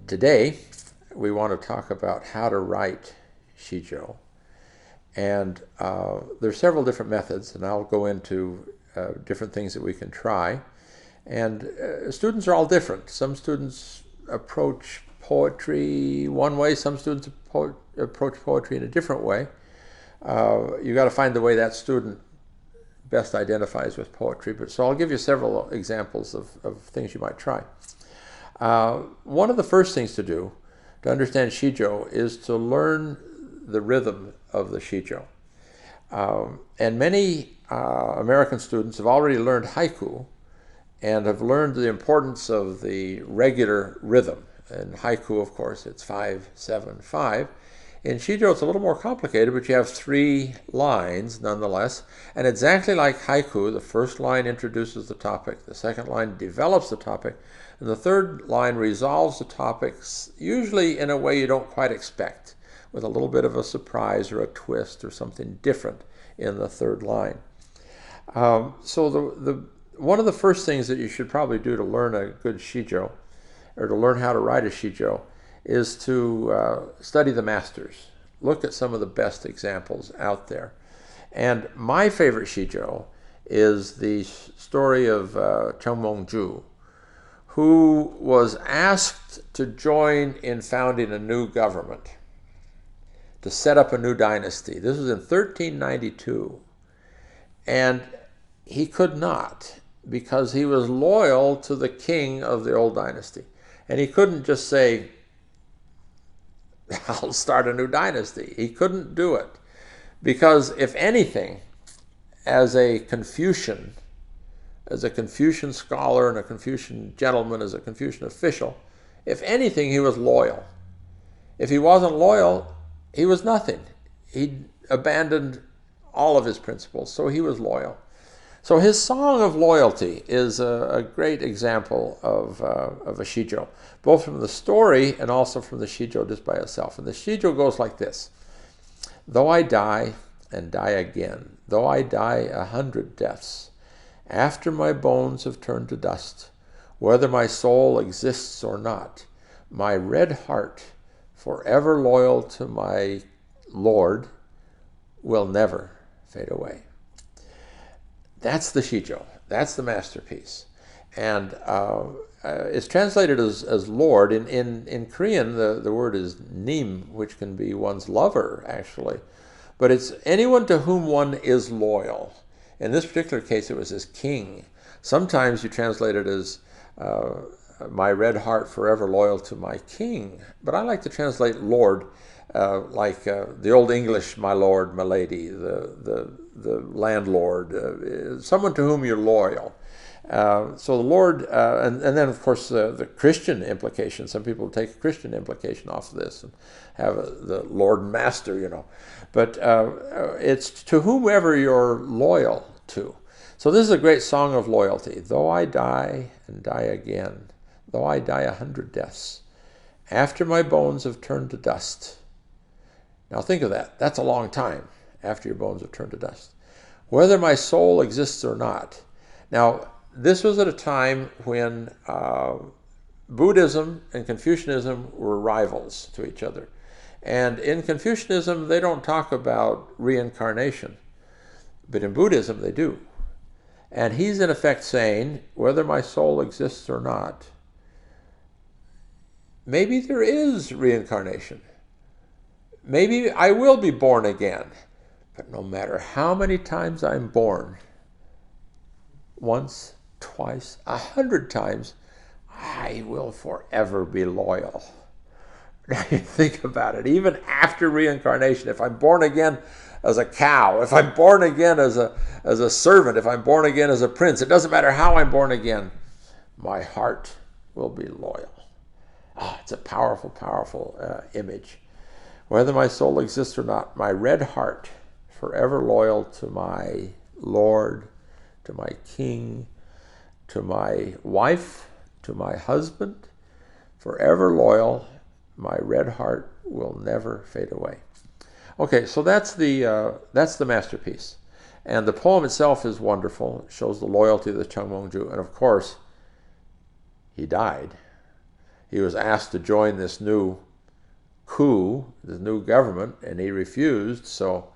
Today, we want to talk about how to write Sijo. And there are several different methods, and I'll go into different things that we can try. And students are all different. Some students approach poetry one way, some students approach poetry in a different way. You got to find the way that student best identifies with poetry. So I'll give you several examples of things you might try. One of the first things to do to understand Sijo is to learn the rhythm of the Sijo. And many American students have already learned haiku and have learned the importance of the regular rhythm. In haiku, of course, it's 5-7-5. In Sijo, it's a little more complicated, but you have 3 lines nonetheless. And exactly like haiku, the first line introduces the topic, the second line develops the topic, and the third line resolves the topics, usually in a way you don't quite expect, with a little bit of a surprise or a twist or something different in the third line. So one of the first things that you should probably do to learn a good Sijo, or to learn how to write a Sijo, is to study the masters. Look at some of the best examples out there. And my favorite Sijo is the story of Sejong Cultural, who was asked to join in founding a new government, to set up a new dynasty. This was in 1392. And he could not, because he was loyal to the king of the old dynasty. And he couldn't just say, I'll start a new dynasty. He couldn't do it. Because if anything, as a Confucian scholar and a Confucian gentleman, as a Confucian official, if anything, he was loyal. If he wasn't loyal, he was nothing. He abandoned all of his principles, so he was loyal. So his song of loyalty is a great example of a Sijo, both from the story and also from the Sijo just by itself. And the Sijo goes like this: though I die and die again, though I die 100 deaths, after my bones have turned to dust, whether my soul exists or not, my red heart, forever loyal to my Lord, will never fade away. That's the Sijo. That's the masterpiece. And it's translated as Lord. In Korean, the word is nim, which can be one's lover, actually. But it's anyone to whom one is loyal. In this particular case, it was his king. Sometimes you translate it as my red heart forever loyal to my king. But I like to translate Lord like the Old English, my lord, my lady, the landlord, someone to whom you're loyal. So the Lord, and then of course the Christian implication. Some people take a Christian implication off of this and have the Lord and Master, you know. But it's to whomever you're loyal to. So this is a great song of loyalty. Though I die and die again, though I die 100 deaths, after my bones have turned to dust. Now think of that. That's a long time after your bones have turned to dust. Whether my soul exists or not. Now, this was at a time when Buddhism and Confucianism were rivals to each other. And in Confucianism, they don't talk about reincarnation. But in Buddhism, they do. And he's in effect saying, whether my soul exists or not, maybe there is reincarnation. Maybe I will be born again. But no matter how many times I'm born, once, twice, 100 times, I will forever be loyal. Now you think about it. Even after reincarnation, if I'm born again as a cow, if I'm born again as a servant, if I'm born again as a prince, it doesn't matter how I'm born again, my heart will be loyal. It's a powerful, powerful image. Whether my soul exists or not, my red heart, forever loyal to my Lord, to my King, to my wife, to my husband, forever loyal, my red heart will never fade away. Okay, so that's the masterpiece. And the poem itself is wonderful. It shows the loyalty of the Sejong Cultural. And of course, he died. He was asked to join this new coup, this new government, and he refused. So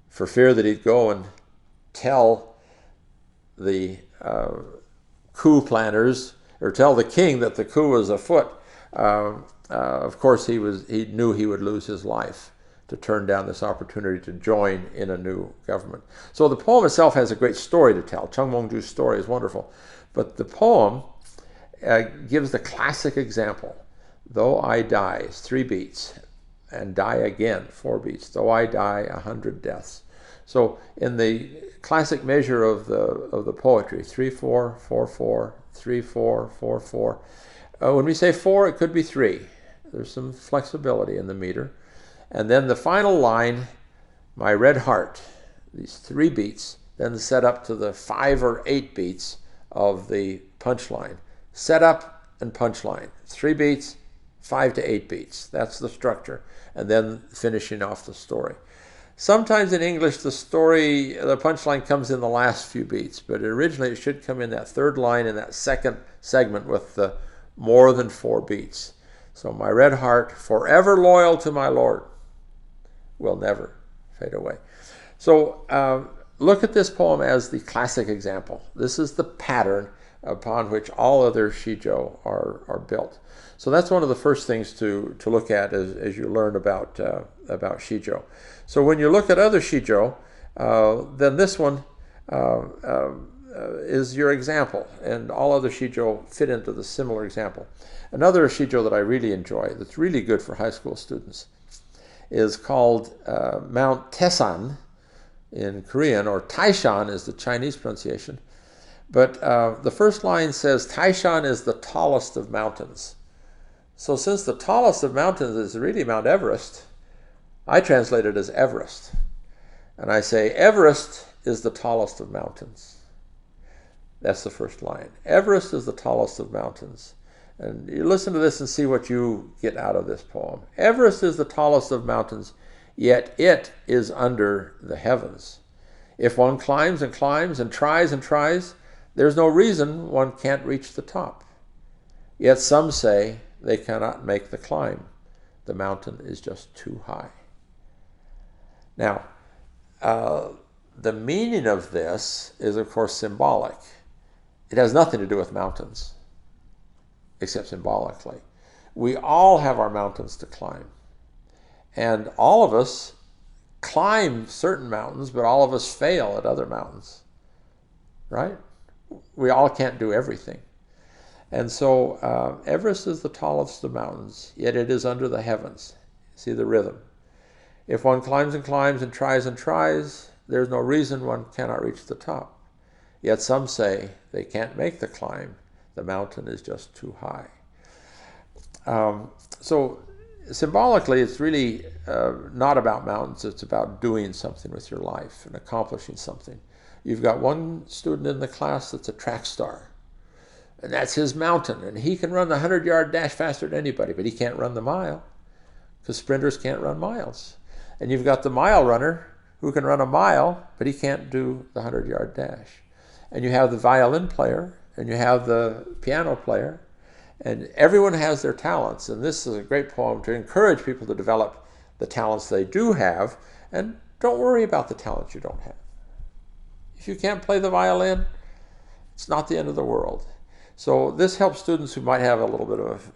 for fear that he'd go and tell the coup planners, or tell the king that the coup was afoot, of course he knew he would lose his life to turn down this opportunity to join in a new government. So the poem itself has a great story to tell. Chung Mong-ju's story is wonderful. But the poem gives the classic example. Though I die, 3 beats, and die again, 4 beats. Though I die, 100 deaths. So in the classic measure of the poetry, 3/4, 4/4, 3/4, 4/4. When we say 4, it could be 3. There's some flexibility in the meter. And then the final line, my red heart, these 3 beats, then set up to the 5 or 8 beats of the punchline. Set up and punchline. 3 beats, 5 to 8 beats. That's the structure. And then finishing off the story. Sometimes in English, the punchline comes in the last few beats, but originally it should come in that 3rd line in that 2nd segment with the more than 4 beats. So my red heart, forever loyal to my Lord, will never fade away. So look at this poem as the classic example. This is the pattern upon which all other shijo are built. So that's one of the first things to look at as you learn about shijo. So when you look at other shijo, then this one is your example, and all other shijo fit into the similar example. Another shijo that I really enjoy, that's really good for high school students, is called Mount Taesan in Korean, or Taishan is the Chinese pronunciation. But the first line says, Taishan is the tallest of mountains. So since the tallest of mountains is really Mount Everest, I translate it as Everest. And I say, Everest is the tallest of mountains. That's the first line. Everest is the tallest of mountains. And you listen to this and see what you get out of this poem. Everest is the tallest of mountains, yet it is under the heavens. If one climbs and climbs and tries, there's no reason one can't reach the top. Yet some say they cannot make the climb. The mountain is just too high. Now, the meaning of this is, of course, symbolic. It has nothing to do with mountains, except symbolically. We all have our mountains to climb. And all of us climb certain mountains, but all of us fail at other mountains, right? We all can't do everything. And so Everest is the tallest of mountains, yet it is under the heavens. See the rhythm. If one climbs and climbs and tries, there's no reason one cannot reach the top. Yet some say they can't make the climb. The mountain is just too high. So symbolically, it's really not about mountains. It's about doing something with your life and accomplishing something. You've got one student in the class that's a track star, and that's his mountain, and he can run the 100-yard dash faster than anybody, but he can't run the mile because sprinters can't run miles. And you've got the mile runner who can run a mile, but he can't do the 100-yard dash. And you have the violin player, and you have the piano player, and everyone has their talents. And this is a great poem to encourage people to develop the talents they do have, and don't worry about the talents you don't have. If you can't play the violin, it's not the end of the world. So this helps students who might have a little bit of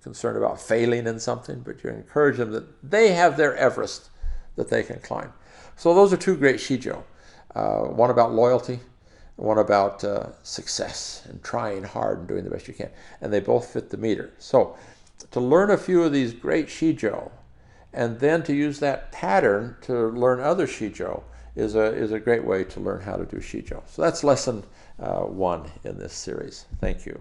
concern about failing in something, but you encourage them that they have their Everest that they can climb. So those are two great shijo. One about loyalty, one about success and trying hard and doing the best you can. And they both fit the meter. So to learn a few of these great shijo, and then to use that pattern to learn other shijo, is a great way to learn how to do shijo. So that's lesson 1 in this series. Thank you.